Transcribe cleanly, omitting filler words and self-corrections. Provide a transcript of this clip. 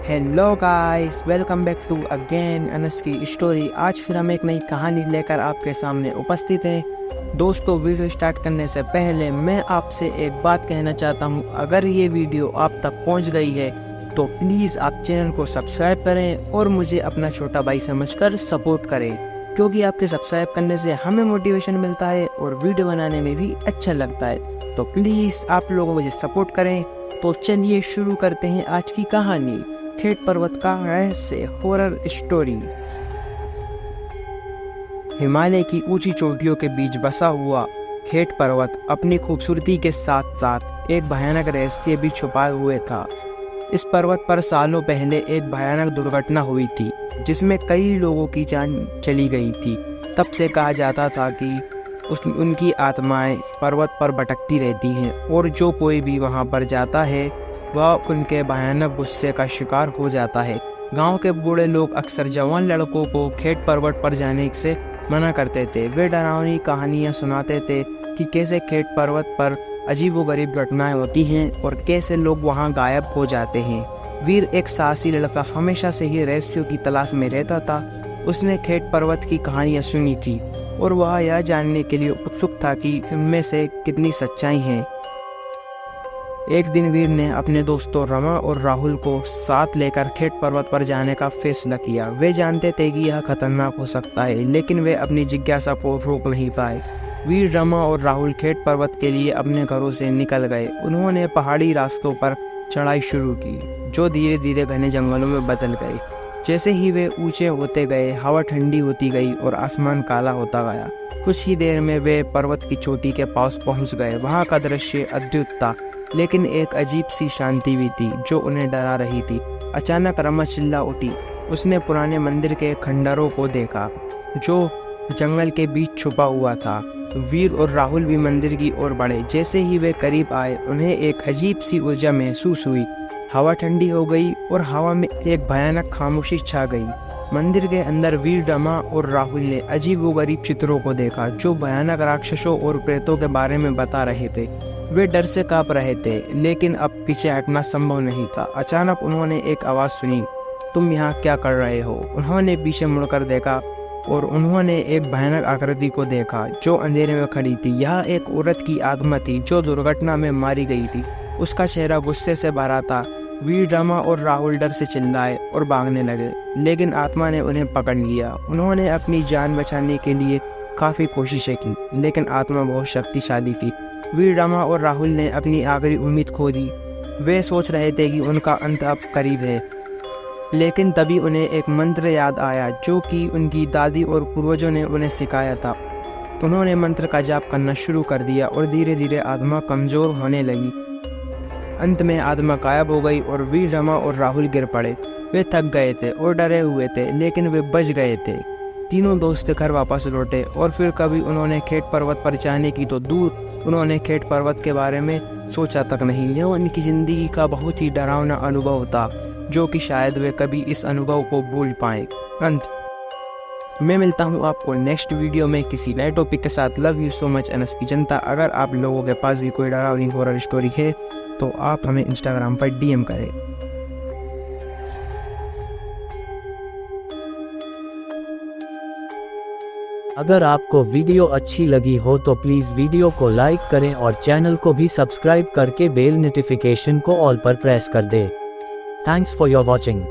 Hello guys, welcome back to again Anas की story. आज फिर हम एक नई कहानी लेकर आपके सामने उपस्थित हैं। दोस्तों, वीडियो स्टार्ट करने से पहले मैं आपसे एक बात कहना चाहता हूं। अगर ये वीडियो आप तक पहुंच गई है तो प्लीज़ आप चैनल को सब्सक्राइब करें और मुझे अपना छोटा भाई समझकर सपोर्ट करें, क्योंकि आपके सब्सक्राइब करने से हमें मोटिवेशन मिलता है और वीडियो बनाने में भी अच्छा लगता है। तो प्लीज़ आप लोग मुझे सपोर्ट करें। तो चलिए शुरू करते हैं आज की कहानी, खेट पर्वत का रहस्य हॉरर स्टोरी। हिमालय की ऊंची चोटियों के बीच बसा हुआ खेट पर्वत अपनी खूबसूरती के साथ साथ एक भयानक रहस्य भी छुपाए हुए था। इस पर्वत पर सालों पहले एक भयानक दुर्घटना हुई थी जिसमें कई लोगों की जान चली गई थी। तब से कहा जाता था कि उनकी आत्माएं पर्वत पर भटकती रहती हैं और जो कोई भी वहां पर जाता है वह उनके भयानक गुस्से का शिकार हो जाता है। गांव के बूढ़े लोग अक्सर जवान लड़कों को खेट पर्वत पर जाने से मना करते थे। वे डरावनी कहानियां सुनाते थे कि कैसे खेट पर्वत पर अजीबोगरीब घटनाएं होती हैं और कैसे लोग वहां गायब हो जाते हैं। वीर एक साहसी लड़का हमेशा से ही रहस्यों की तलाश में रहता था। उसने खेट पर्वत की कहानियां सुनी थी और वह यह जानने के लिए उत्सुक था कि इनमें से कितनी सच्चाई है। एक दिन वीर ने अपने दोस्तों रमा और राहुल को साथ लेकर खेट पर्वत पर जाने का फैसला किया। वे जानते थे कि यह खतरनाक हो सकता है, लेकिन वे अपनी जिज्ञासा को रोक नहीं पाए। वीर, रमा और राहुल खेट पर्वत के लिए अपने घरों से निकल गए। उन्होंने पहाड़ी रास्तों पर चढ़ाई शुरू की जो धीरे धीरे घने जंगलों में बदल गए। जैसे ही वे ऊंचे होते गए, हवा ठंडी होती गई और आसमान काला होता गया। कुछ ही देर में वे पर्वत की चोटी के पास पहुंच गए। वहां का दृश्य अद्भुत था, लेकिन एक अजीब सी शांति भी थी जो उन्हें डरा रही थी। अचानक रमा चिल्ला उठी। उसने पुराने मंदिर के खंडरों को देखा जो जंगल के बीच छुपा हुआ था। वीर और राहुल भी मंदिर की ओर बढ़े। जैसे ही वे करीब आए, उन्हें एक अजीब सी ऊर्जा महसूस हुई। हवा ठंडी हो गई और हवा में एक भयानक खामोशी छा गई। मंदिर के अंदर वीर, रमा और राहुल ने अजीबोगरीब चित्रों को देखा जो भयानक राक्षसों और प्रेतों के बारे में बता रहे थे। वे डर से कांप रहे थे, लेकिन अब पीछे हटना संभव नहीं था। अचानक उन्होंने एक आवाज़ सुनी, तुम यहाँ क्या कर रहे हो? उन्होंने पीछे मुड़कर देखा और उन्होंने एक भयानक आकृति को देखा जो अंधेरे में खड़ी थी। यह एक औरत की आत्मा थी जो दुर्घटना में मारी गई थी। उसका चेहरा गुस्से से भरा था। वीर, रमा और राहुल डर से चिल्लाए और भागने लगे, लेकिन आत्मा ने उन्हें पकड़ लिया। उन्होंने अपनी जान बचाने के लिए काफ़ी कोशिशें की, लेकिन आत्मा बहुत शक्तिशाली थी। वीर, रमा और राहुल ने अपनी आखिरी उम्मीद खो दी। वे सोच रहे थे कि उनका अंत अब करीब है, लेकिन तभी उन्हें एक मंत्र याद आया जो कि उनकी दादी और पूर्वजों ने उन्हें सिखाया था। उन्होंने मंत्र का जाप करना शुरू कर दिया और धीरे धीरे आत्मा कमज़ोर होने लगी। अंत में आत्मा गायब हो गई और वीर, रमा और राहुल गिर पड़े। वे थक गए थे और डरे हुए थे, लेकिन वे बच गए थे। तीनों दोस्त घर वापस लौटे और फिर कभी उन्होंने खेट पर्वत पर जाने की तो दूर उन्होंने खेट पर्वत के बारे में सोचा तक नहीं। यह उनकी ज़िंदगी का बहुत ही डरावना अनुभव था जो कि शायद वे कभी इस अनुभव को भूल पाएं। अंत मैं मिलता हूँ आपको नेक्स्ट वीडियो में किसी नए टॉपिक के साथ। Love you so much Anas की जनता। अगर आप लोगों के पास भी कोई डरावनी हॉरर स्टोरी है तो आप हमें इंस्टाग्राम पर डीएम करें। अगर आपको वीडियो अच्छी लगी हो तो प्लीज़ वीडियो को लाइक करें और चैनल को भी सब्सक्राइब करके बेल नोटिफिकेशन को ऑल पर प्रेस कर दें। Thanks for your watching.